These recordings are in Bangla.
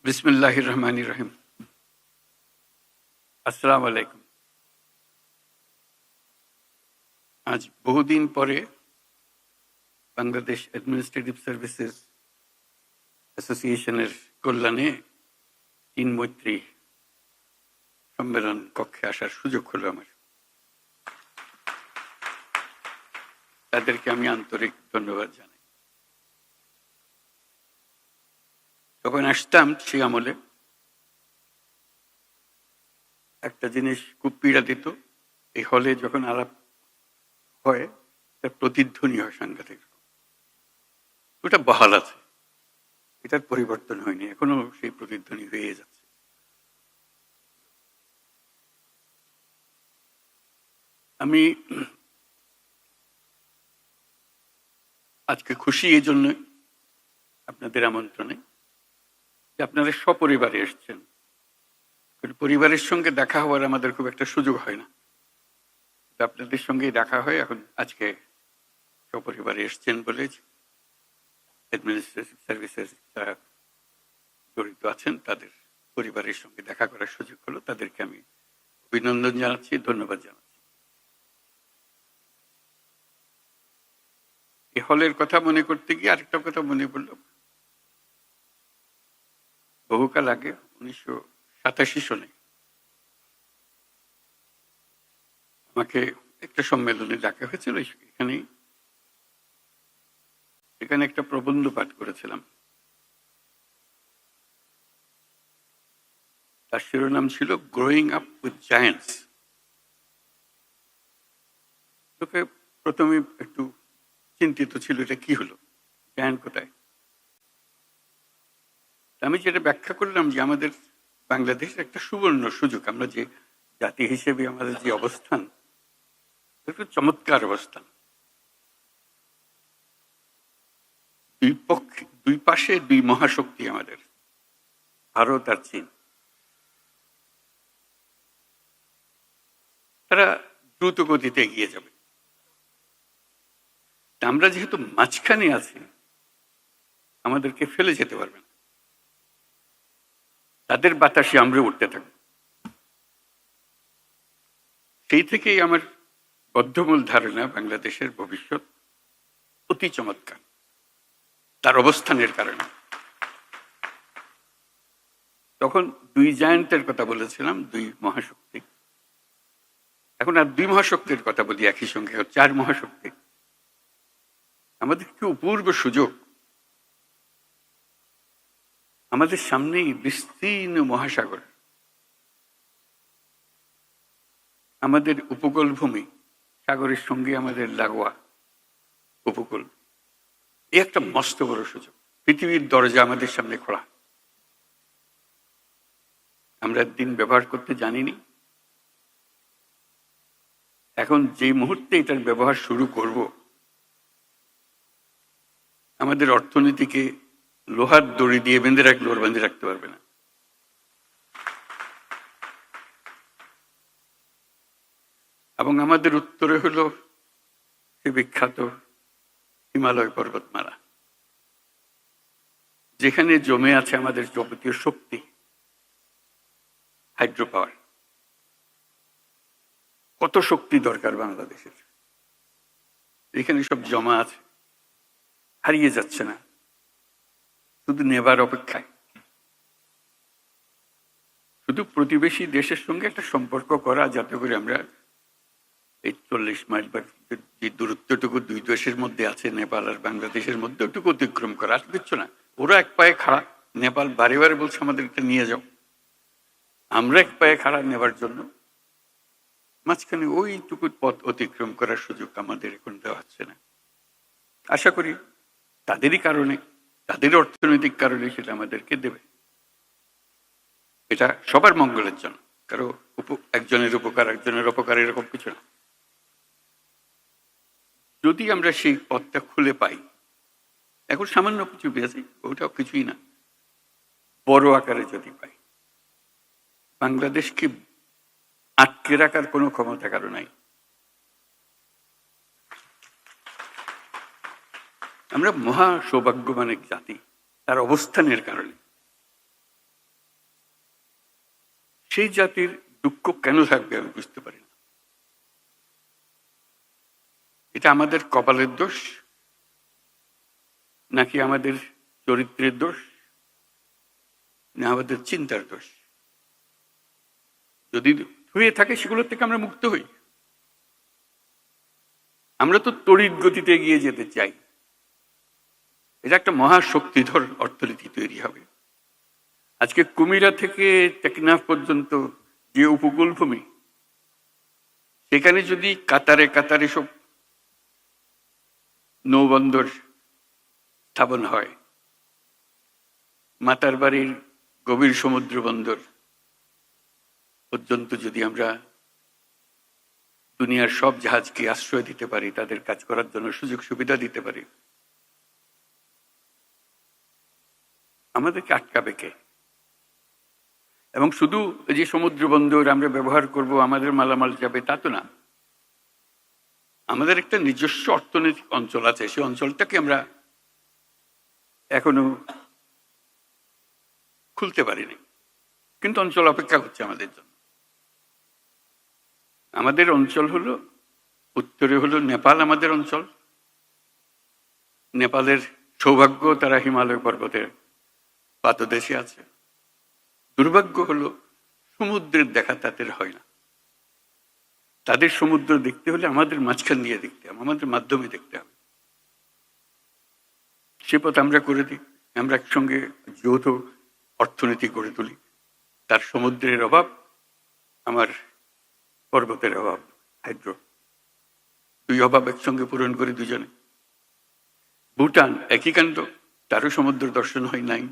বিসমিল্লাহির রহমানির রহিম। আসসালামু আলাইকুম। আজ বহুদিন পরে বাংলাদেশ অ্যাডমিনিস্ট্রেটিভ সার্ভিসেস অ্যাসোসিয়েশনের কল্যাণে চীন মৈত্রী সম্মেলন কক্ষে আসার সুযোগ হলো আমার। তাদেরকে আমি আন্তরিক ধন্যবাদ জানাই। যখন আসতাম সেই আমলে একটা জিনিস খুব পীড়া দিত, এই হলে যখন আলাপ হয় তার প্রতিধ্বনি হয় সাংঘাতিক। ওটা বহাল আছে, এটার পরিবর্তন হয়নি, এখনো সেই প্রতিধ্বনি হয়ে যাচ্ছে। আমি আজকে খুশি এই জন্যই আপনাদের আমন্ত্রণে যে আপনারা সপরিবারে এসছেন। পরিবারের সঙ্গে দেখা হওয়ার আমাদের খুব একটা সুযোগ হয় না, আপনাদের সঙ্গেই দেখা হয়। এখন আজকে সপরিবারে এসছেন বলে অ্যাডমিনিস্ট্রেটিভ সার্ভিসেস যারা জড়িত আছেন তাদের পরিবারের সঙ্গে দেখা করার সুযোগ হলো। তাদেরকে আমি অভিনন্দন জানাচ্ছি, ধন্যবাদ জানাচ্ছি। এই হলের কথা মনে করতে গিয়ে আরেকটা কথা মনে পড়ল। বহুকাল আগে 1987 সনে আমাকে একটা সম্মেলনে ডাকা হয়েছিল। এখানে একটা প্রবন্ধ পাঠ করেছিলাম। তার শিরোনাম ছিল গ্রোয়িং আপ উইথ জায়ান্টস। তোকে প্রথমে একটু চিন্তিত ছিল, এটা কি হলো, জায়ান্ট কোথায়। আমি যেটা ব্যাখ্যা করলাম যে আমাদের বাংলাদেশের একটা সুবর্ণ সুযোগ, আমরা যে জাতি হিসেবে আমাদের যে অবস্থান, একটু চমৎকার অবস্থান। দুই পাশে দুই মহাশক্তি আমাদের, ভারত আর চীন। তারা দ্রুত গতিতে এগিয়ে যাবে। আমরা যেহেতু মাঝখানে আছি, আমাদেরকে ফেলে যেতে পারবে না। তাদের বাতাসে আমরা উঠতে থাকবো। সেই থেকেই আমার বদ্ধমূল ধারণা বাংলাদেশের ভবিষ্যৎ অতি চমৎকার, তার অবস্থানের কারণে। তখন দুই জায়ান্টের কথা বলেছিলাম, দুই মহাশক্তি। এখন আর দুই মহাশক্তির কথা বলি একই সঙ্গে, 4 মহাশক্তি। আমাদের কি অপূর্ব সুযোগ। আমাদের সামনেই বিস্তীর্ণ মহাসাগর, আমাদের উপকূল ভূমি, সাগরের সঙ্গে আমাদের লাগোয়া উপকূল। এই একটা মস্ত বড় সুযোগ। পৃথিবীর দরজা আমাদের সামনে খোলা। আমরা দিন ব্যবহার করতে জানিনি। এখন যে মুহূর্তে এটার ব্যবহার শুরু করব, আমাদের অর্থনীতিকে লোহার দড়ি দিয়ে বেঁধে রাখলে ওর বেঁধে রাখতে পারবে না। এবং আমাদের উত্তরে হলো সে বিখ্যাত হিমালয় পর্বতমালা, যেখানে জমে আছে আমাদের যাবতীয় শক্তি, হাইড্রো পাওয়ার। কত শক্তি দরকার বাংলাদেশের, এখানে সব জমা আছে, হারিয়ে যাচ্ছে না, শুধু নেবার অপেক্ষায়। শুধু প্রতিবেশী দেশের সঙ্গে একটা সম্পর্ক করা, যাতে করে আমরা এই 40 মাইল বা যে দূরত্বটুকু দুই দেশের মধ্যে আছে, নেপাল আর বাংলাদেশের মধ্যে, ওটুকু অতিক্রম করা। আর কিচ্ছু না। ওরা এক পায়ে খাড়া, নেপাল বারে বারে বলছে আমাদের এটা নিয়ে যাও। আমরা এক পায়ে খাড়া নেবার জন্য মাঝখানে ওইটুকু পথ অতিক্রম করার সুযোগ আমাদের এখন দেওয়া হচ্ছে না। আশা করি তাদেরই কারণে, তাদের অর্থনৈতিক কারণে সেটা আমাদেরকে দেবে। এটা সবার মঙ্গলের জন্য, কারো একজনের উপকার একজনের অপকার এরকম কিছু না। যদি আমরা সেই পথটা খুলে পাই, এখন সামান্য কিছু পেয়েছি, ওটাও কিছুই না, বড় আকারে যদি পাই, বাংলাদেশকে আটকে রাখার কোনো ক্ষমতা কারো নাই। আমরা মহা সৌভাগ্যবান এক জাতি, তার অবস্থানের কারণে। সেই জাতির দুঃখ কেন থাকবে আমি বুঝতে পারি না। এটা আমাদের কপালের দোষ নাকি আমাদের চরিত্রের দোষ না আমাদের চিন্তার দোষ? যদি হয়ে থাকে সেগুলোর থেকে আমরা মুক্ত হই। আমরা তো তড়িৎ গতিতে এগিয়ে যেতে চাই। এটা একটা মহাশক্তিধর অর্থনীতি তৈরি হবে। আজকে কুমিরা থেকে টেকনাফ পর্যন্ত যে উপকূল ভূমি, সেখানে যদি কাতারে কাতারে সব নৌবন্দর স্থাপন হয়, মাতার বাড়ির গভীর সমুদ্র বন্দর পর্যন্ত যদি আমরা দুনিয়ার সব জাহাজকে আশ্রয় দিতে পারি, তাদের কাজ করার জন্য সুযোগ সুবিধা দিতে পারি, আমাদেরকে আটকাবে কে? এবং শুধু যে সমুদ্র বন্দর আমরা ব্যবহার করব, আমাদের মালামাল যাবে, তা তো না। আমাদের একটা নিজস্ব অর্থনৈতিক অঞ্চল আছে, সেই অঞ্চলটাকে আমরা এখনো খুলতে পারিনি, কিন্তু অঞ্চল অপেক্ষা করছে আমাদের জন্য। আমাদের অঞ্চল হলো, উত্তরে হলো নেপাল আমাদের অঞ্চল। নেপালের সৌভাগ্য, তারা হিমালয় পর্বতের পাদদেশে আছে। দুর্ভাগ্য হলো সমুদ্রের দেখা তাদের হয় না। তাদের সমুদ্র দেখতে হলে আমাদের মাঝখান দিয়ে দেখতে হবে, আমাদের মাধ্যমে দেখতে হবে। সে পথ আমরা করে দিই, আমরা একসঙ্গে যৌথ অর্থনীতি গড়ে তুলি। তার সমুদ্রের অভাব, আমার পর্বতের অভাব, হাইড্রো, দুই অভাব একসঙ্গে পূরণ করে দুজনে। ভুটান একই কাণ্ড, তারও সমুদ্র দর্শন হয় নাই।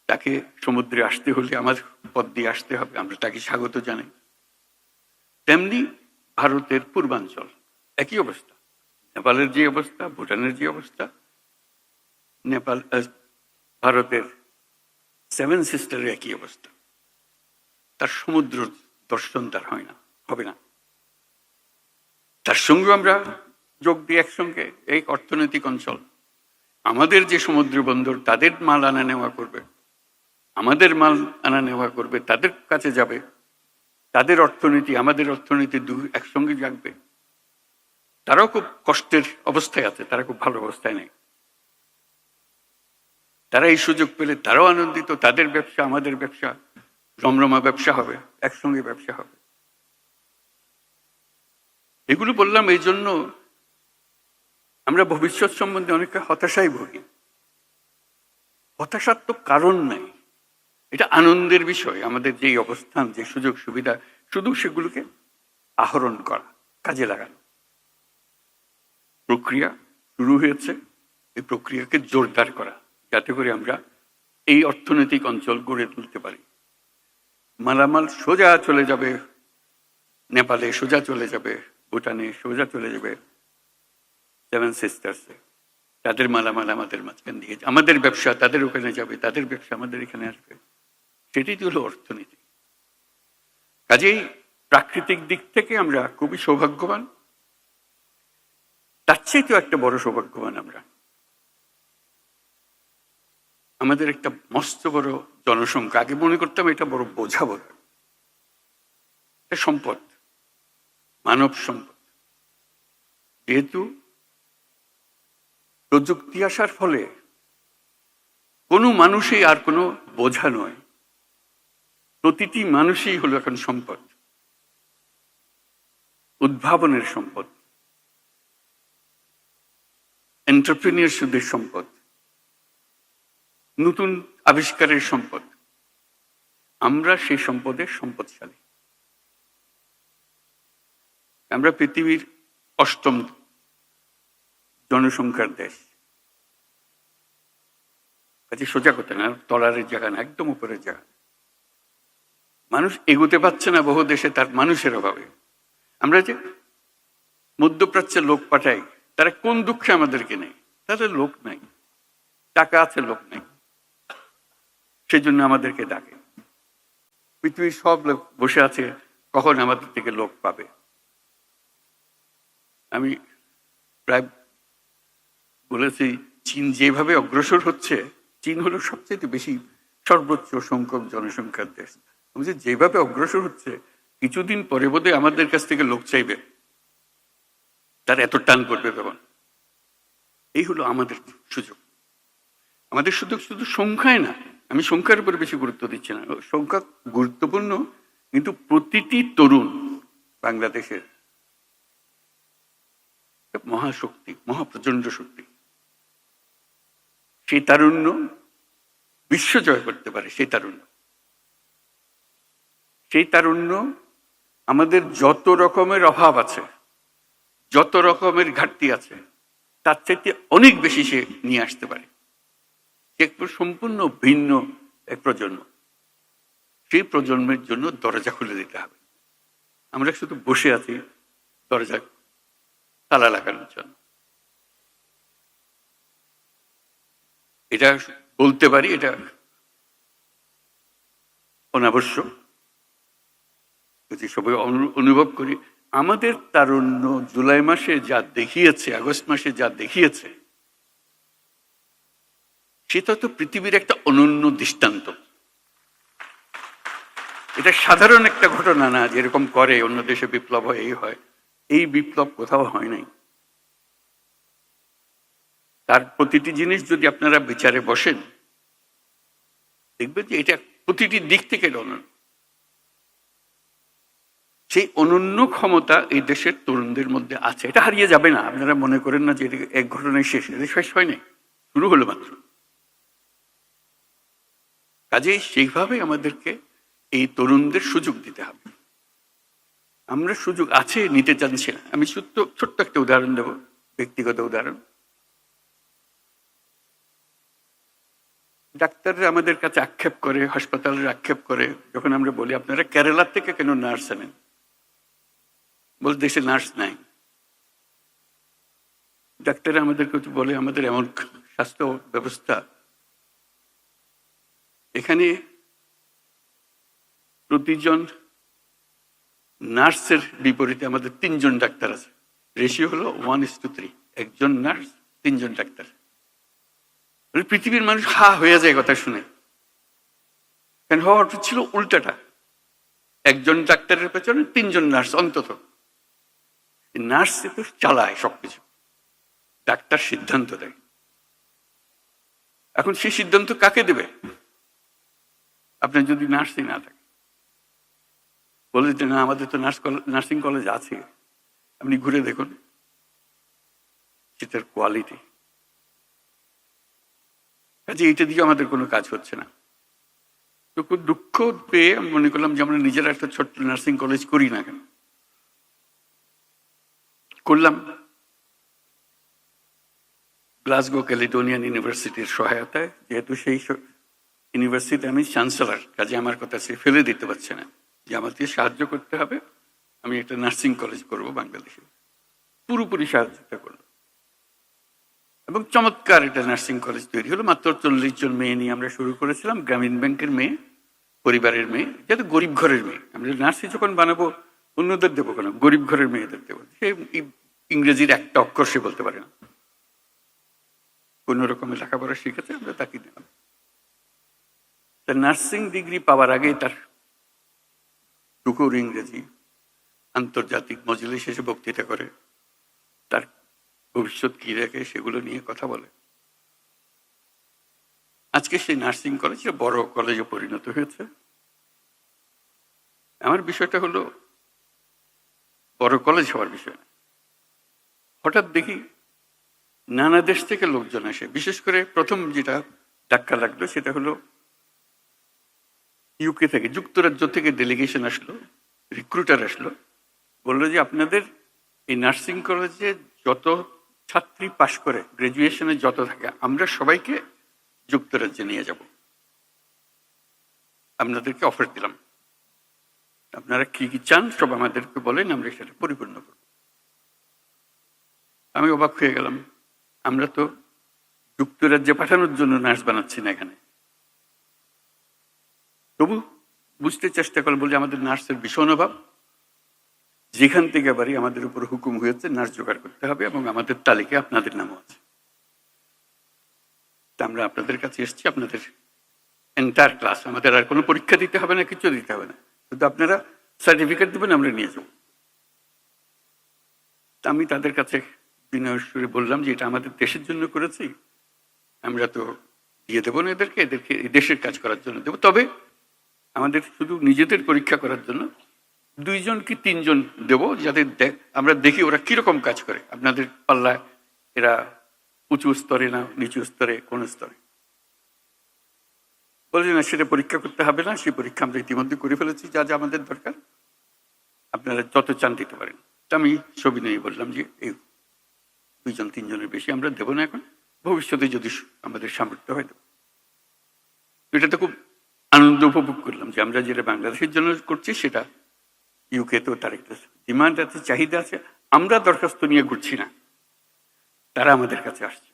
তাকে সমুদ্রে আসতে হলে আমার পথ দিয়ে আসতে হবে, আমরা তাকে স্বাগত জানাই। তেমনি ভারতের পূর্বাঞ্চল একই অবস্থা, নেপালের যে অবস্থা, ভুটানের যে অবস্থা, নেপাল ভারতের সেভেন সিস্টারের একই অবস্থা। তার সমুদ্র দর্শন তার হয় না, হবে না। তার সঙ্গে আমরা যোগ দিই একসঙ্গে এই অর্থনৈতিক অঞ্চল। আমাদের যে সমুদ্র বন্দর, তাদের মাল আনা নেওয়া করবে, আমাদের মাল আনা নেওয়া করবে, তাদের কাছে যাবে, তাদের অর্থনীতি আমাদের অর্থনীতি একসঙ্গে জাগবে। তারাও খুব কষ্টের অবস্থায় আছে, তারা খুব ভালো অবস্থায় নেই। তারা এই সুযোগ পেলে তারাও আনন্দিত, তাদের ব্যবসা আমাদের ব্যবসা, রমরমা ব্যবসা হবে, একসঙ্গে ব্যবসা হবে। এগুলো বললাম এই জন্য, আমরা ভবিষ্যৎ সম্বন্ধে অনেকটা হতাশায় ভুগি। হতাশার তো কারণ নাই, এটা আনন্দের বিষয়। আমাদের যে অবস্থান, যে সুযোগ সুবিধা, শুধু সেগুলোকে আহরণ করা, কাজে লাগানো। প্রক্রিয়া শুরু হয়েছে, এই প্রক্রিয়াকে জোরদার করা, যাতে করে আমরা এই অর্থনৈতিক অঞ্চল গড়ে তুলতে পারি। মালামাল সোজা চলে যাবে নেপালে, সোজা চলে যাবে ভুটানে, সোজা চলে যাবে সেভেন সিস্টার্সে। তাদের মালামাল আমাদের মাঝখান দিয়ে, আমাদের ব্যবসা তাদের ওখানে যাবে, তাদের ব্যবসা আমাদের এখানে আসবে। সেটাই হলো অর্থনীতি। কাজেই প্রাকৃতিক দিক থেকে আমরা খুবই সৌভাগ্যবান। তার চেয়েও একটা বড় সৌভাগ্যবান আমরা, আমাদের একটা মস্ত বড় জনসংখ্যা। আগে মনে করতাম এটা বড় বোঝা বোধ, সম্পদ, মানব সম্পদ। যেহেতু প্রযুক্তি আসার ফলে কোনো মানুষই আর কোনো বোঝা নয়, প্রতিটি মানুষই হলো এখন সম্পদ, উদ্ভাবনের সম্পদ, এন্টারপ্রেনিয়রশিপের সম্পদ, নতুন আবিষ্কারের সম্পদ। আমরা সেই সম্পদের সম্পদশালী। আমরা পৃথিবীর 8ম জনসংখ্যার দেশ। কাজে সোজা কথা না, তলারের জায়গা না, একদম উপরের জায়গা। মানুষ এগোতে পারছে না বহু দেশে তার মানুষের অভাবে। আমরা যে মধ্যপ্রাচ্যের লোক পাঠাই, তারা কোন দুঃখে আমাদেরকে নেই? তাদের লোক নাই, টাকা আছে, লোক নাই, সেই জন্য আমাদেরকে ডাকে। পৃথিবীর সব লোক বসে আছে কখন আমাদের থেকে লোক পাবে। আমি প্রায় বলেছি, চীন যেভাবে অগ্রসর হচ্ছে, চীন হলো সবচেয়ে বেশি সর্বোচ্চ সংখ্যক জনসংখ্যার দেশ। যেভাবে অগ্রসর হচ্ছে, কিছুদিন পরে বোধহয় আমাদের কাছ থেকে লোক চাইবে, তার এত টান করবে তখন। এই হলো আমাদের সুযোগ। আমাদের সুযোগ শুধু সংখ্যায় না, আমি সংখ্যার উপরে বেশি গুরুত্ব দিচ্ছি না, সংখ্যা গুরুত্বপূর্ণ, কিন্তু প্রতিটি তরুণ বাংলাদেশের মহাশক্তি, মহাপ্রচন্ড শক্তি। সেই তারুণ্য বিশ্ব জয় করতে পারে। সেই তারুণ্য আমাদের যত রকমের অভাব আছে, যত রকমের ঘাটতি আছে, তার চাইতে অনেক বেশি সে নিয়ে আসতে পারে। একটু সম্পূর্ণ ভিন্ন এক প্রজন্ম। সেই প্রজন্মের জন্য দরজা খুলে দিতে হবে। আমরা শুধু বসে আছি দরজা তালা লাগানোর জন্য। এটা বলতে পারি, এটা অনাবশ্যক, যদি সবাই অনুভব করি। আমাদের তারুণ্য জুলাই মাসে যা দেখিয়েছে, আগস্ট মাসে যা দেখিয়েছে, সেটা তো পৃথিবীর একটা অনন্য দৃষ্টান্ত। এটা সাধারণ একটা ঘটনা না, যেরকম করে অন্য দেশে বিপ্লব হয়, এই হয়। এই বিপ্লব কোথাও হয় নাই। তার প্রতিটি জিনিস যদি আপনারা বিচারে বসেন, দেখবেন যে এটা প্রতিটি দিক থেকে অনন্য। সেই অনন্য ক্ষমতা এই দেশের তরুণদের মধ্যে আছে। এটা হারিয়ে যাবে না। আপনারা মনে করেন না যে এটা এক ঘটনায় শেষ। এটা শেষ হয় নাই, শুরু হলো মাত্র। কাজেই সেইভাবে আমাদেরকে এই তরুণদের সুযোগ দিতে হবে। আমরা সুযোগ আছে, নিতে চাচ্ছি না। আমি ছোট্ট একটা উদাহরণ দেব, ব্যক্তিগত উদাহরণ। ডাক্তাররা আমাদের কাছে আক্ষেপ করে, হাসপাতালের আক্ষেপ করে, যখন আমরা বলি আপনারা কেরালা থেকে কেন নার্স আনেন, বলে দেশে নার্স নাই। ডাক্তাররা আমাদেরকে বলে আমাদের এমন স্বাস্থ্য ব্যবস্থা, এখানে প্রতিজন নার্সের বিপরীতে আমাদের 3 জন ডাক্তার আছে। রেশিও হলো 1:3, একজন নার্স 3 জন ডাক্তার। পৃথিবীর মানুষ হা হয়ে যায় কথা শুনে। কেন হওয়ার ছিল উল্টাটা, একজন ডাক্তারের পেছনে 3 জন নার্স অন্তত। নার্স তো চালায় সবকিছু, ডাক্তার সিদ্ধান্ত দেয়। এখন সেই সিদ্ধান্ত কাকে দেবে? আপনার যদি নার্সই না থাকে, বলে যে না আমাদের তো নার্সিং কলেজ আছে, আপনি ঘুরে দেখুন সেটার কোয়ালিটি। কাজে এইটা দিয়ে আমাদের কোনো কাজ হচ্ছে না। তো খুব দুঃখ পেয়ে আমি মনে করলাম যে আমরা নিজেরা একটা ছোট্ট নার্সিং কলেজ করি না কেন। করলাম গ্লাসগো ক্যালিডোনিয়ান ইউনিভার্সিটির সহায়তায়। যেহেতু সেই ইউনিভার্সিটি আমি চ্যান্সেলর, কাজে আমার কথা সে ফেলে দিতে পারছে না, যে আমাকে সাহায্য করতে হবে, আমি একটা নার্সিং কলেজ করব বাংলাদেশে। পুরোপুরি সাহায্যটা করলো এবং চমৎকার একটা নার্সিং কলেজ তৈরি হলো। মাত্র 40 জন মেয়ে নিয়ে আমরা শুরু করেছিলাম, গ্রামীণ ব্যাংকের মেয়ে, পরিবারের মেয়ে, যাতে গরিব ঘরের মেয়ে। আমরা নার্সিং যখন বানাবো অন্যদের দেবো কেন, গরিব ঘরের মেয়েদের দেবো। সে ইংরেজির একটা অক্ষর সে বলতে পারে না, কোন রকমের লেখাপড়া শিখেছে, আমরা তাকে দিলাম। তার নার্সিং ডিগ্রি পাওয়ার আগেই তার টুকুর ইংরেজি, আন্তর্জাতিক মজলিস এসে বক্তৃতা করে, তার ভবিষ্যৎ কি রেখে সেগুলো নিয়ে কথা বলে। আজকে সেই নার্সিং কলেজ বড় কলেজে পরিণত হয়েছে। আমার বিষয়টা হলো বড় কলেজ হওয়ার বিষয় না। হঠাৎ দেখি নানা দেশ থেকে লোকজন আসে। বিশেষ করে প্রথম যেটা ধাক্কা লাগলো সেটা হলো ইউকে থেকে, যুক্তরাজ্য থেকে ডেলিগেশন আসলো, রিক্রুটার আসলো, বললো যে আপনাদের এই নার্সিং কলেজে যত ছাত্রী পাশ করে, গ্রাজুয়েশনে যত থাকে, আমরা সবাইকে যুক্তরাজ্যে নিয়ে যাব, আপনাদেরকে অফার দিলাম, আপনারা কি কি চান সব আমাদেরকে বলেন, আমরা সেটা পরিপূর্ণ করব। আমি অবাক হয়ে গেলাম, আমরা তো যুক্তরাজ্যে পাঠানোর জন্য নার্স বানাচ্ছি না এখানে। তবু বুঝতে চেষ্টা করলাম, বলে আমাদের নার্সের ভীষণ অভাব, যেখান থেকে বাড়ি আমাদের উপর হুকুম হয়েছে নার্স জোগাড় করতে হবে এবং আমাদের তালিকায় আপনাদের নামও আছে। তা আমরা আপনাদের কাছে এসেছি আপনাদের এন্টায়ার ক্লাস, আমাদের আর কোনো পরীক্ষা দিতে হবে না, কিছু দিতে হবে না, শুধু আপনারা সার্টিফিকেট দেবেন, আমরা নিয়ে যাব। আমি তাদের কাছে বিনয় সুরে বললাম যে এটা আমাদের দেশের জন্য করেছি, আমরা তো দিয়ে দেবো না এদেরকে, এদেরকে দেশের কাজ করার জন্য দেবো, তবে আমাদের শুধু নিজেদের পরীক্ষা করার জন্য 2জন কি 3জন দেব, যাতে আমরা দেখি ওরা কিরকম কাজ করে, আপনাদের পাল্লায় এরা উঁচু স্তরে না নিচু স্তরে, কোন স্তরে। বলে না সেটা পরীক্ষা করতে হবে না, সেই পরীক্ষা আমরা ইতিমধ্যে করে ফেলেছি, যা যা আমাদের দরকার আপনারা যত চান দিতে পারেন। আমি সবিনয় বললাম যে এই 2জন 3জনের বেশি আমরা দেবো না এখন, ভবিষ্যতে যদি আমাদের সামর্থ্য হয় দেবো। এটাতে খুব আনন্দ উপভোগ করলাম যে আমরা যেটা বাংলাদেশের জন্য করছি সেটা ইউকে তো তার একটা ডিমান্ড আছে, চাহিদা আছে, আমরা দরখাস্ত নিয়ে ঘুরছি না, তারা আমাদের কাছে আসছে।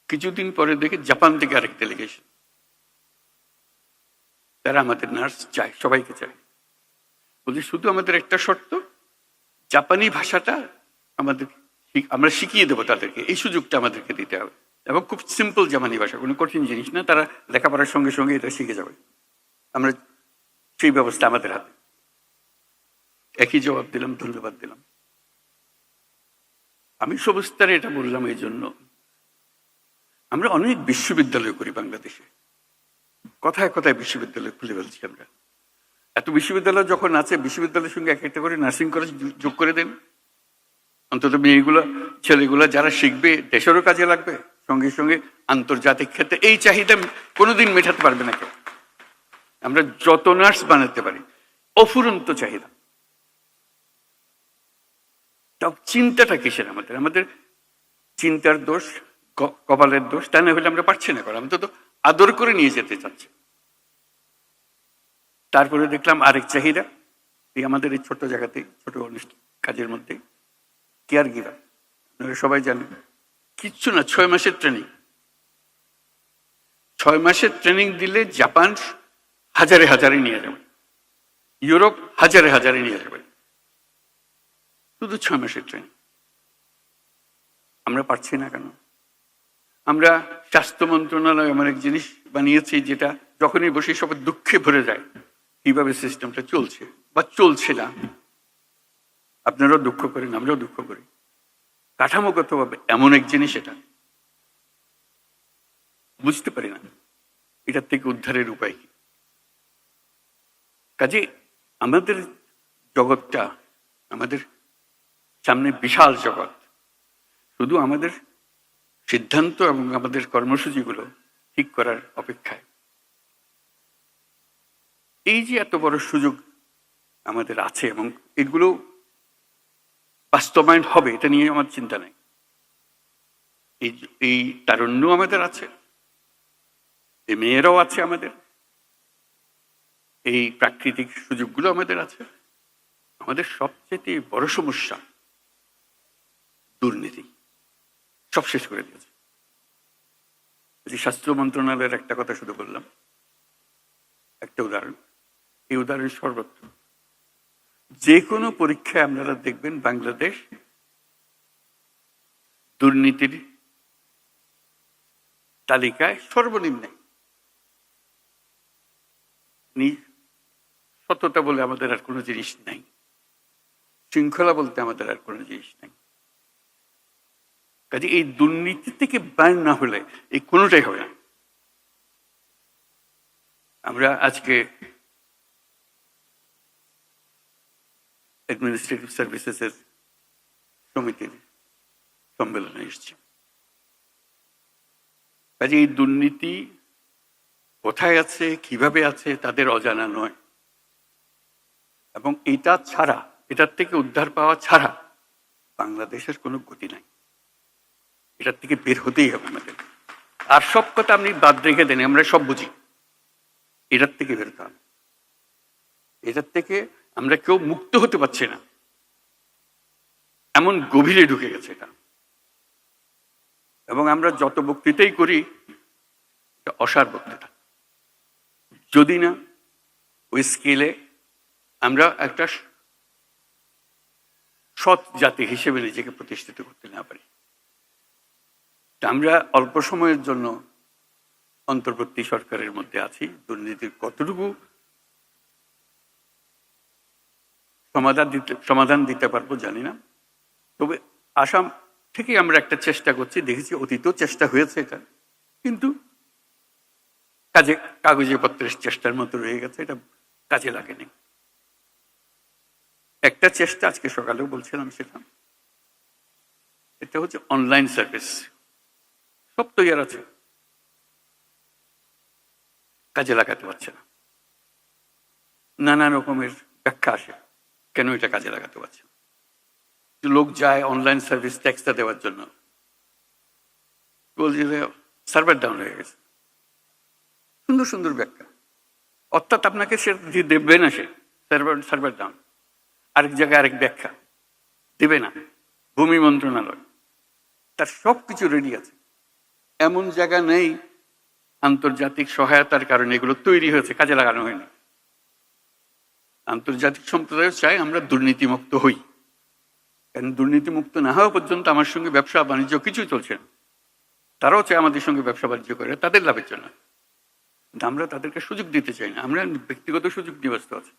কিছুদিন পরে দেখে জাপান থেকে আরেক ডেলিগেশন, তারা আমাদের নার্স চায়, সবাইকে চায়, বলছে শুধু আমাদের একটা শর্ত, জাপানি ভাষাটা আমাদের আমরা শিখিয়ে দেবো তাদেরকে, এই সুযোগটা আমাদেরকে দিতে হবে, এবং খুব সিম্পল জাপানি ভাষা, কোনো কঠিন জিনিস না, তারা লেখাপড়ার সঙ্গে সঙ্গে এটা শিখে যাবে, আমরা সেই ব্যবস্থা আমাদের হাতে। একই জবাব দিলাম, ধন্যবাদ দিলাম। আমি সবস্তরে এটা বললাম এই জন্য, আমরা অনেক বিশ্ববিদ্যালয় করি বাংলাদেশে, কথায় কথায় বিশ্ববিদ্যালয় খুলে ফেলছি আমরা। এত বিশ্ববিদ্যালয় যখন আছে, বিশ্ববিদ্যালয়ের সঙ্গে এক একটা করে নার্সিং কলেজ যোগ করে দেন, অন্তত মেয়েগুলো ছেলেগুলো যারা শিখবে দেশেরও কাজে লাগবে, সঙ্গে সঙ্গে আন্তর্জাতিক ক্ষেত্রে এই চাহিদা কোনোদিন মেটাতে পারবে না কেউ। আমরা যত নার্স বানাতে পারি, অফুরন্ত চাহিদা। তাও চিন্তাটা কিসের আমাদের, আমাদের চিন্তার দোষ, কপালের দোষ, তা না হলে আমরা পারছি না করা, আমরা তো আদর করে নিয়ে যেতে চাচ্ছি। তারপরে দেখলাম আরেক চাহিদা, এই আমাদের এই ছোট জায়গাতে, ছোট কাজের মধ্যে কেয়ার গিভার, আপনারা সবাই জানেন, কিচ্ছু না, 6 মাসের ট্রেনিং। 6 মাসের ট্রেনিং দিলে জাপান হাজারে হাজারে নিয়ে যাবে, ইউরোপ হাজারে হাজারে নিয়ে যাবে, শুধু 6 মাসের ট্রেনিং। আমরা পারছি না কেন? আমরা স্বাস্থ্য মন্ত্রণালয় এমন এক জিনিস বানিয়েছি যেটা যখনই বসে সবাই দুঃখে ভরে যায়, কিভাবে সিস্টেমটা চলছে বা চলছে না। আপনারাও দুঃখ করেন, আমরাও দুঃখ করি, কাঠামোগতভাবে এমন এক জিনিস, এটা বুঝতে পারি না এটার থেকে উদ্ধারের উপায় কি। কাজে আমাদের জগৎটা, আমাদের সামনে বিশাল জগৎ, শুধু আমাদের সিদ্ধান্ত এবং আমাদের কর্মসূচিগুলো ঠিক করার অপেক্ষায়। এই যে এত বড় সুযোগ আমাদের আছে এবং এগুলো বাস্তবায়ন হবে, এটা নিয়ে আমার চিন্তা নেই। এই তারুণ্য আমাদের আছে, এই মেয়েরাও আছে আমাদের, এই প্রাকৃতিক সুযোগগুলো আমাদের আছে। আমাদের সবচেয়ে বড় সমস্যা দুর্নীতি, সব শেষ করে দিয়েছে। স্বাস্থ্য মন্ত্রণালয়ের একটা কথা শুধু বললাম, একটা উদাহরণ, এই উদাহরণ সর্বত্র। যে কোনো পরীক্ষায় আপনারা দেখবেন বাংলাদেশ দুর্নীতির তালিকায় সর্বনিম্নে। সততা বলে আমাদের আর কোনো জিনিস নাই, শৃঙ্খলা বলতে আমাদের আর কোনো জিনিস নাই। কাজে এই দুর্নীতি থেকে বাইর না হলে এই কোনোটাই হবে না। আমরা আজকে অ্যাডমিনিস্ট্রেটিভ সার্ভিসেসের সমিতির সম্মেলনে এসেছি। কাজে এই দুর্নীতি কোথায় আছে, কিভাবে আছে, তাদের অজানা নয়। এবং এটা ছাড়া, এটার থেকে উদ্ধার পাওয়া ছাড়া বাংলাদেশের কোনো গতি নাই। এটার থেকে বের হতেই হবে আমাদের। আর সব কথা আপনি বাদ রেখে দেন, আমরা সব বুঝি, এটার থেকে বেরোতে হবে। এটার থেকে আমরা কেউ মুক্ত হতে পারছি না, এমন গভীরে ঢুকে গেছে এটা। এবং আমরা যত বক্তৃতাই করি, এটা অসার বক্তৃতা, যদি না ওই স্কেলে আমরা একটা সৎ জাতি হিসেবে নিজেকে প্রতিষ্ঠিত করতে না পারি। আমরা অল্প সময়ের জন্য অন্তর্বর্তী সরকারের মধ্যে আছি, দুর্নীতির কতটুকু সমাধান দিতে পারবো জানি না। তবে আসাম থেকে আমরা একটা চেষ্টা করছি, দেখেছি অতীতেও চেষ্টা হয়েছে এটা, কিন্তু কাগজে পত্রের চেষ্টার মতো রয়ে গেছে, এটা কাজে লাগেনি। একটা চেষ্টা আজকে সকালেও বলছিলাম, সেটা এটা হচ্ছে অনলাইন সার্ভিস। সব তৈরি আছে, কাজে লাগাতে পারছে না। নানা রকমের ব্যাখ্যা আসে কেন এটা কাজে লাগাতে পারছে না। লোক যায় অনলাইন সার্ভিস ট্যাক্সটা দেওয়ার জন্য, বলছে যে সার্ভার ডাউন হয়ে গেছে। সুন্দর সুন্দর ব্যাখ্যা, অর্থাৎ আপনাকে সে দেবে না, সে সার্ভার ডাউন। আরেক জায়গায় আরেক ব্যাখ্যা দেবে না, ভূমি মন্ত্রণালয়, তার সব কিছু রেডি আছে। এমন জায়গা নেই আন্তর্জাতিক সহায়তার কারণে এগুলো তৈরি হয়েছে, কাজে লাগানো হয়নি। আন্তর্জাতিক সম্প্রদায় চায় আমরা দুর্নীতিমুক্ত হই, কারণ দুর্নীতিমুক্ত না হওয়া পর্যন্ত আমার সঙ্গে ব্যবসা বাণিজ্য কিছু চলছে না। তারাও চায় আমাদের সঙ্গে ব্যবসা বাণিজ্য করে তাদের লাভের জন্য, কিন্তু আমরা তাদেরকে সুযোগ দিতে চাই না। আমরা ব্যক্তিগত সুযোগ নিয়ে ব্যস্ত আছি,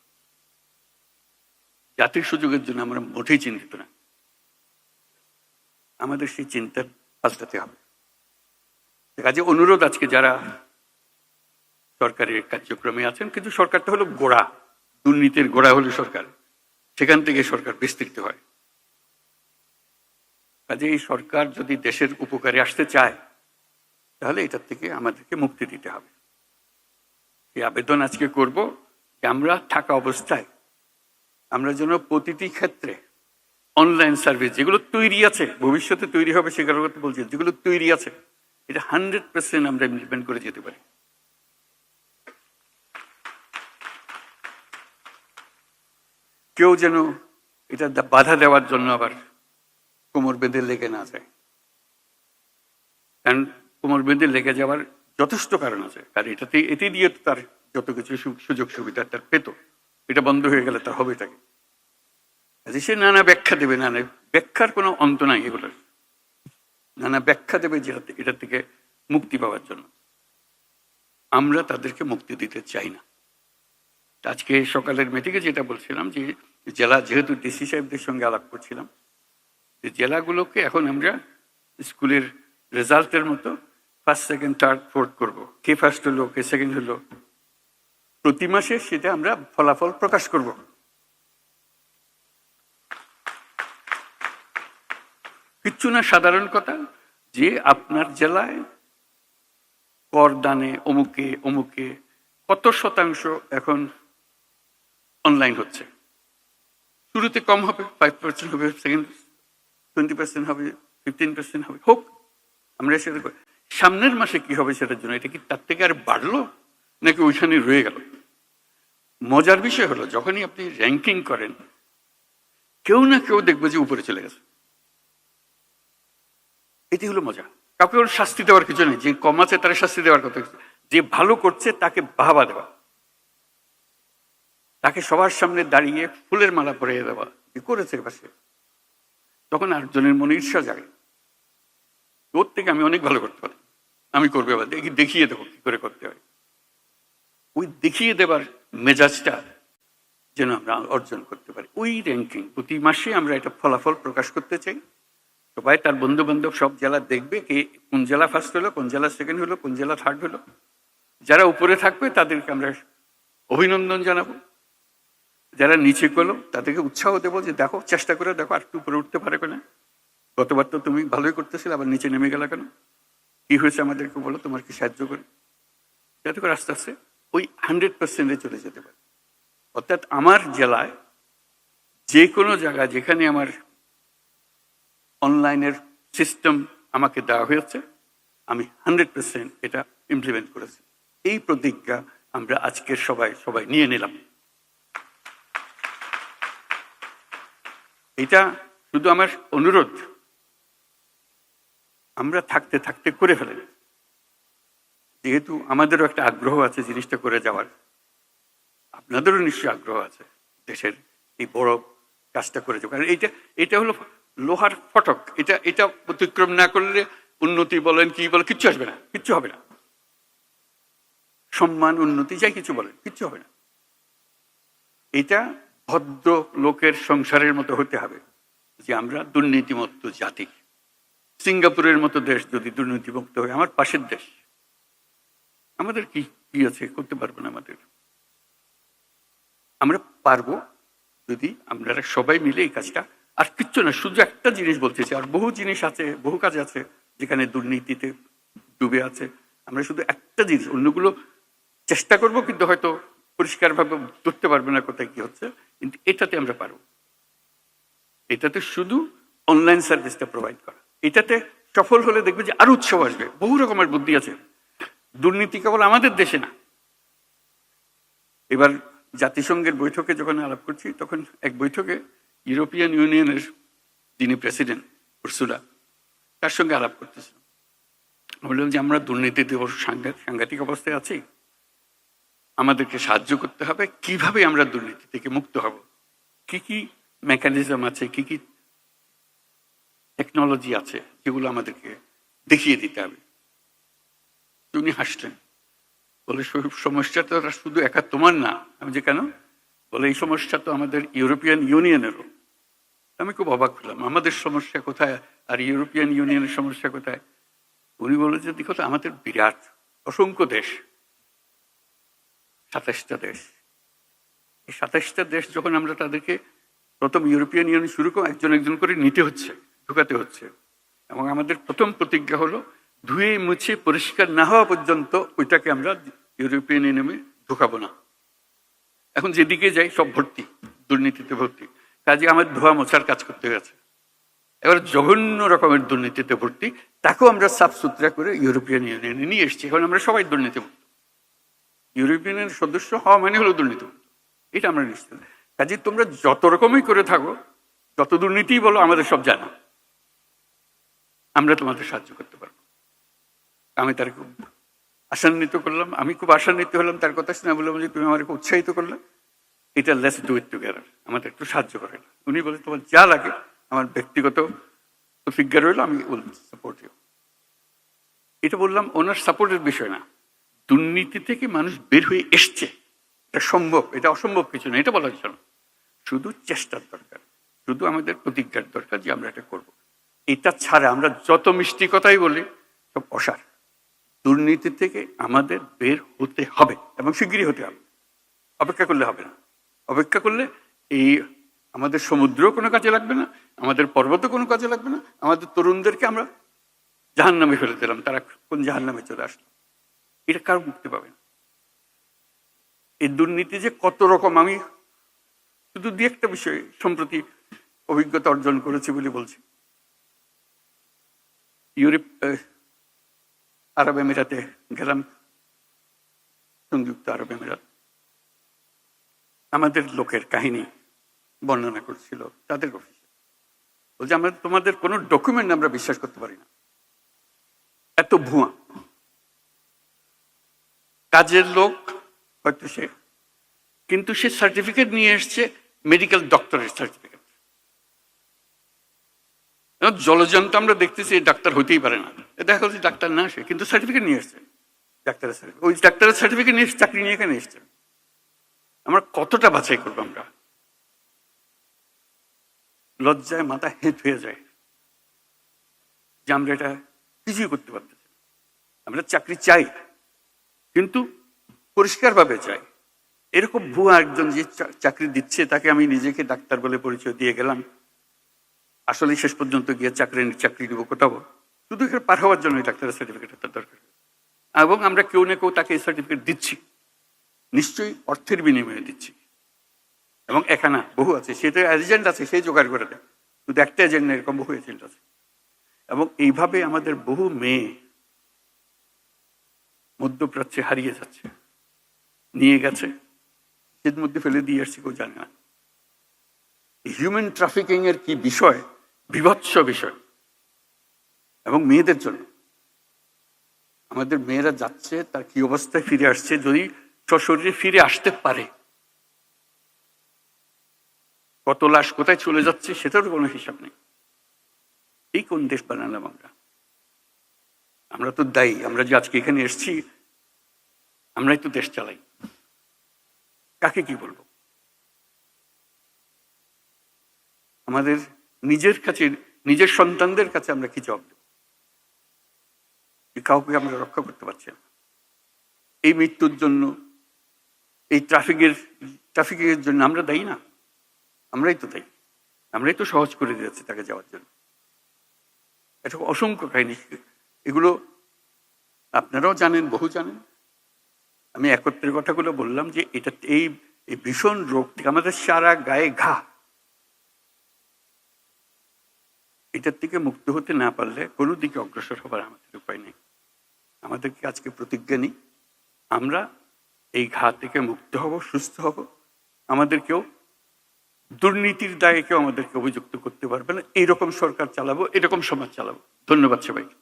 জাতির সুযোগের জন্য আমরা মোটেই চিন্তিত না। আমাদের সেই চিন্তা পাল্টাতে হবে। কাজে অনুরোধ, আজকে যারা সরকারের কার্যক্রমে আছেন, কিন্তু সরকারটা হলো গোড়া, দুর্নীতির গোড়া হলো সরকার, সেখান থেকে সরকার বিস্তৃত হয়। কাজে এই সরকার যদি দেশের উপকারে আসতে চায়, তাহলে এটার থেকে আমাদেরকে মুক্তি দিতে হবে। এই আবেদন আজকে করব যে আমরা থাকা অবস্থায় আমরা যেন প্রতিটি ক্ষেত্রে অনলাইন সার্ভিস যেগুলো তৈরি আছে, ভবিষ্যতে তৈরি হবে সেগুলোর কথা বলছি, যেগুলো তৈরি আছে এটা 100% আমরা ইমপ্লিমেন্ট করে যেতে পারি। কেউ যেন এটা বাধা দেওয়ার জন্য আবার কোমর বেঁধে লেগে না যায়, কারণ কোমর বেঁধে লেগে যাওয়ার যথেষ্ট কারণ আছে। কারণ এতে দিয়ে তার যত কিছু সুযোগ সুবিধা তার পেত, এটা বন্ধ হয়ে গেলে তার হবে এটাকে। সে নানা ব্যাখ্যা দেবে, নানা ব্যাখ্যার কোনো অন্ত নাই, এগুলোর নানা ব্যাখ্যা দেবে যেটা এটা থেকে মুক্তি পাওয়ার জন্য। আমরা তাদেরকে মুক্তি দিতে চাই না। আজকে সকালের মিটিংয়ে যেটা বলছিলাম, যে জেলা, যেহেতু ডিসি সাহেবদের সঙ্গে আলাপ করছিলাম, যে জেলাগুলোকে এখন আমরা স্কুলের রেজাল্টের মতো ফার্স্ট, সেকেন্ড, থার্ড, ফোর্থ করবো। কে ফার্স্ট হলো, কে সেকেন্ড হলো, প্রতি মাসে সেটা আমরা ফলাফল প্রকাশ করব। কিচ্ছু না, সাধারণ কথা, যে আপনার জেলায় করদানে অমুকে অমুকে কত শতাংশ এখন অনলাইন হচ্ছে। শুরুতে কম হবে, 5% হবে, সেকেন্ড 20% হবে, 15% হবে, হোক, আমরা সেটা সামনের মাসে কি হবে সেটার জন্য, এটা কি তার থেকে আর বাড়লো নাকি ওইখানে রয়ে গেল? মজার বিষয় হলো, যখনই আপনি র্যাঙ্কিং করেন, কেউ না কেউ দেখবে যে উপরে চলে গেছে। এটি হলো মজা। কাউকে ওর শাস্তি দেওয়ার কিছু নেই, যে কম আছে তার শাস্তি দেওয়ার কথা, যে ভালো করছে তাকে বাহবা দেওয়া, তাকে সবার সামনে দাঁড়িয়ে ফুলের মালা পরিয়ে দেওয়া, যে করেছে পাশে, তখন আরেকজনের মনে ঈর্ষা জাগে, ওর থেকে আমি অনেক ভালো করতে পারি, আমি করবো, এবার দেখিয়ে দেবো কি করে করতে হয়। ওই দেখিয়ে দেবার মেজাজটা যেন আমরা অর্জন করতে পারি। ওই র্যাঙ্কিং প্রতি মাসে আমরা এটা ফলাফল প্রকাশ করতে চাই। সবাই তার বন্ধু বান্ধব সব জেলা দেখবে, কে কোন জেলা ফার্স্ট হলো, কোন জেলা সেকেন্ড হলো, কোন জেলা থার্ড হলো। যারা উপরে থাকবে তাদেরকে আমরা অভিনন্দন জানাবো, যারা নিচে করলো তাদেরকে উৎসাহ দেবো, যে দেখো, চেষ্টা করে দেখো, আর একটু উপরে উঠতে পারে কিনা। গতবার তো তুমি ভালোই করতেছিলে, আবার নিচে নেমে গেলা কেন, কি হয়েছে আমাদেরকে বলো, তোমার কি সাহায্য করে, যাতে করে আস্তে আস্তে ওই 100%-এ চলে যেতে পারে। অর্থাৎ আমার জেলায় যে কোনো জায়গায় যেখানে আমার অনলাইনের সিস্টেম আমাকে দেওয়া হয়েছে, আমি 100% এটা ইমপ্লিমেন্ট করেছি। এই প্রতিজ্ঞা আমরা আজকের সবাই নিয়ে নিলাম। এটা শুধু আমার অনুরোধ, আমরা থাকতে থাকতে করে ফেলেন, যেহেতু আমাদেরও একটা আগ্রহ আছে জিনিসটা করে যাওয়ার, আপনাদেরও নিশ্চয়ই আগ্রহ আছে দেশের এই বড় কাজটা করে যাওয়ার। কারণ এটা হলো লোহার ফটক, এটা অতিক্রম না করলে উন্নতি বলেন কি বলেন কিচ্ছু আসবে না, কিচ্ছু হবে না। সম্মান, উন্নতি, যাই কিছু বলেন, কিচ্ছু হবে না। এটা ভদ্র লোকের সংসারের মতো হতে হবে যে আমরা দুর্নীতিমুক্ত জাতি। সিঙ্গাপুরের মতো দেশ যদি দুর্নীতিমুক্ত হয়, আমার পাশের দেশ, আমাদের কি কি আছে, করতে পারবো না। আমরা পারবো যদি আমরা সবাই মিলে এই কাজটা, আর কিচ্ছু না, শুধু একটা জিনিস বলতেছি, আর বহু জিনিস আছে, বহু কাজ আছে যেখানে দুর্নীতিতে ডুবে আছে। আমরা শুধু একটা জিনিস, অন্যগুলো চেষ্টা করব কিন্তু হয়তো পরিষ্কারভাবে ধরতে পারবে না কোথায় কি হচ্ছে, কিন্তু এটাতে আমরা পারবো। এটাতে শুধু অনলাইন সার্ভিসটা প্রোভাইড করা, এটাতে সফল হলে দেখবে যে আরো উৎসব আসবে। বহু রকমের বুদ্ধি আছে, দুর্নীতি কেবল আমাদের দেশে না। এবার জাতিসংঘের বৈঠকে যখন আলাপ করছি, তখন এক বৈঠকে ইউরোপিয়ান ইউনিয়নের যিনি প্রেসিডেন্ট উর্সুলা, তার সঙ্গে আলাপ করতেছিলাম। বললাম যে আমরা দুর্নীতিতে সাংঘাতিক অবস্থায় আছি, আমাদেরকে সাহায্য করতে হবে, কিভাবে আমরা দুর্নীতি থেকে মুক্ত হব, কি কি মেকানিজম আছে, কি কি টেকনোলজি আছে, যেগুলো আমাদেরকে দেখিয়ে দিতে হবে। উনি হাসলেন, বলে সমস্যাটা শুধু একা তোমার না। আমি যে কেন? বলে এই সমস্যা তো আমাদের ইউরোপিয়ান ইউনিয়নেরও। আমি খুব অবাক হলাম, আমাদের সমস্যা কোথায় আর ইউরোপিয়ান ইউনিয়নের সমস্যা কোথায়? উনি বললেন যে দেখো তো, আমাদের বিরাট অসংখ্য দেশ, 27টা দেশ। এই 27টা দেশ যখন আমরা তাদেরকে প্রথম ইউরোপিয়ান ইউনিয়ন শুরু করে একজন একজন করে নিতে হচ্ছে, ঢুকাতে হচ্ছে, এবং আমাদের প্রথম প্রতিজ্ঞা হলো ধুয়ে মুছে পরিষ্কার না হওয়া পর্যন্ত ওইটাকে আমরা ইউরোপিয়ান ইউনিয়নে ঢুকাবো না। এখন যেদিকে যাই সব ভর্তি, দুর্নীতিতে ভর্তি। কাজে আমার ধোয়া মোছার কাজ করতে গেছে। এবার জঘন্য রকমের দুর্নীতিতে ভর্তি, তাকেও আমরা সাফ সুতরা করে ইউরোপিয়ান ইউনিয়নে নিয়ে এসেছি। এখন আমরা সবাই দুর্নীতিমুক্ত। ইউরোপিয়ানের সদস্য হওয়া মানে হলো দুর্নীতিমুক্ত, এটা আমরা নিশ্চিত। কাজে তোমরা যত রকমই করে থাকো, যত দুর্নীতি বলো, আমাদের সব জানা, আমরা তোমাদের সাহায্য করতে পারবো। আমি তার খুব আশান্বিত করলাম, আমি খুব আশান্বিত হলাম তার কথা শুনে। বললাম যে তুমি আমাকে উৎসাহিত করলে, এটা লেটস ডু ইট টুগেদার, আমাদের একটু সাহায্য করে। উনি বলে তোমার যা লাগে, আমার ব্যক্তিগত প্রতিজ্ঞা রইল, আমি সাপোর্ট ইউ। এটা বললাম ওনার সাপোর্টের বিষয় না, দুর্নীতি থেকে মানুষ বের হয়ে এসছে, এটা সম্ভব, এটা অসম্ভব কিছু না, এটা বলার জন্য। শুধু চেষ্টার দরকার, শুধু আমাদের প্রতিজ্ঞার দরকার যে আমরা এটা করব। এটা ছাড়া আমরা যত মিষ্টি কথাই বলি, সব অসার। দুর্নীতি থেকে আমাদের বের হতে হবে, এবং শিগগিরই হতে হবে। অপেক্ষা করলে হবে না। অপেক্ষা করলে এই আমাদের সমুদ্রও কোনো কাজে লাগবে না, আমাদের পর্বতও কোনো কাজে লাগবে না। আমাদের তরুণদেরকে আমরা জাহান্নামে ফেলে দিলাম, তারা কোন জাহান্নামে চলে আসলো, এটা কারো মুক্তি পাবে না। এই দুর্নীতি যে কত রকম, আমি শুধু দুই একটা বিষয় সম্প্রতি অভিজ্ঞতা অর্জন করেছি বলে বলছি। ইউরোপ, আরব আমিরাতে গেলাম, সংযুক্ত আরব আমিরাত। আমাদের লোকের কাহিনী বর্ণনা করছিল তাদের অফিসে, বলছে আমরা তোমাদের কোনো ডকুমেন্ট আমরা বিশ্বাস করতে পারি না, এত ভুয়া। কাজের লোক হয়তো সে, কিন্তু সে সার্টিফিকেট নিয়ে এসছে, মেডিকেল ডক্টরের সার্টিফিকেট। জলজন্ত আমরা দেখতেছি ডাক্তার হতেই পারে না, দেখা যাচ্ছে ডাক্তার না সে, কিন্তু সার্টিফিকেট নিয়ে এসছে, ডাক্তারের সার্টিফিকেট। ওই ডাক্তারের সার্টিফিকেট নিয়ে চাকরি নিয়ে এখানে এসছে। আমরা কতটা বাছাই করবো? আমরা লজ্জায় মাথা হেঁট হয়ে যায় যে আমরা এটা কিছুই করতে পারতেছি। আমরা চাকরি চাই, কিন্তু পরিষ্কারভাবে চাই। এরকম ভুয়া একজন যে চাকরি দিচ্ছে, তাকে আমি নিজেকে ডাক্তার বলে পরিচয় দিয়ে গেলাম, আসলে শেষ পর্যন্ত গিয়ে চাকরি দিব কোথাও, শুধু এখানে পার হওয়ার জন্য ডাক্তারের সার্টিফিকেট তার দরকার। এবং আমরা কেউ না কেউ তাকে এই সার্টিফিকেট দিচ্ছি, নিশ্চয়ই অর্থের বিনিময়ে দিচ্ছি। এবং এখানে বহু আছে, সেটা এজেন্ট আছে, সেই জোগাড় করে দেয়। শুধু একটা এজেন্ট না, এরকম বহু এজেন্ট আছে। এবং এইভাবে আমাদের বহু মেয়ে মধ্যপ্রাচ্যে হারিয়ে যাচ্ছে, নিয়ে গেছে, এর মধ্যে ফেলে দিয়ে আসছে, কেউ জানে না। হিউম্যান ট্রাফিকিং এর কি বিষয়, বিভৎস বিষয়। এবং মেয়েদের জন্য আমাদের মেয়েরা যাচ্ছে, তার কি অবস্থায় ফিরে আসছে, যদি সশরীরে ফিরে আসতে পারে, কত লাশ কোথায় চলে যাচ্ছে সেটারও কোনো হিসাব নেই। এই কোন দেশ বানালাম আমরা? আমরা তো দায়ী। আমরা যে আজকে এখানে এসেছি, আমরাই তো দেশ চালাই, কাকে কি বলবো? আমাদের নিজের কাছে, নিজের সন্তানদের কাছে আমরা কি জবাব দেব? কাউকে আমরা রক্ষা করতে পারছি না। এই মৃত্যুর জন্য, এই ট্রাফিকের জন্য আমরা দায়ী না, আমরাই তো দায়ী। আমরাই তো সহজ করে দিয়েছি তাকে যাওয়ার জন্য। এটা অসংখ্য কাহিনী, এগুলো আপনারাও জানেন, বহু জানেন। আমি একত্রের কথাগুলো বললাম যে এটা এই ভীষণ রোগ থেকে আমাদের সারা গায়ে ঘা, এটার থেকে মুক্ত হতে না পারলে কোনো দিকে অগ্রসর হবার আমাদের উপায় নেই। আমাদেরকে আজকে প্রতিজ্ঞা নিই, আমরা এই ঘা থেকে মুক্ত হব, সুস্থ হব। আমাদেরকেও দুর্নীতির দায়ে কেউ আমাদেরকে অভিযুক্ত করতে পারবে না। এইরকম সরকার চালাবো, এরকম সমাজ চালাবো। ধন্যবাদ সবাইকে।